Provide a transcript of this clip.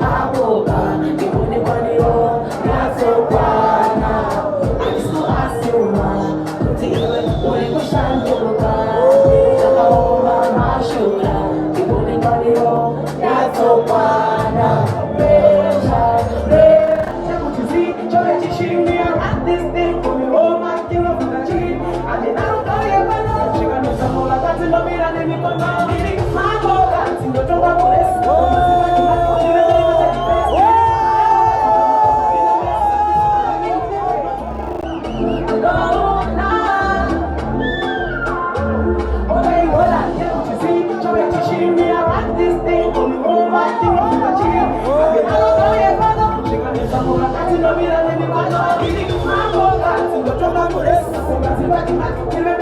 Aboga, ibone kwaniyo, yatokwana. Alisu asiuma, kutiwe, uri kushanjuka. Takaoma mashura, ibone kwaniyo, yatokwana. Reja, reja, kutizi, chowe chishimia, at this thing, kumi roma, kilo fukachi. Ade naruka yebano, chikano samola, kati lomira, nemi kono, nini, maboga, tindo toba kulesi. Mira,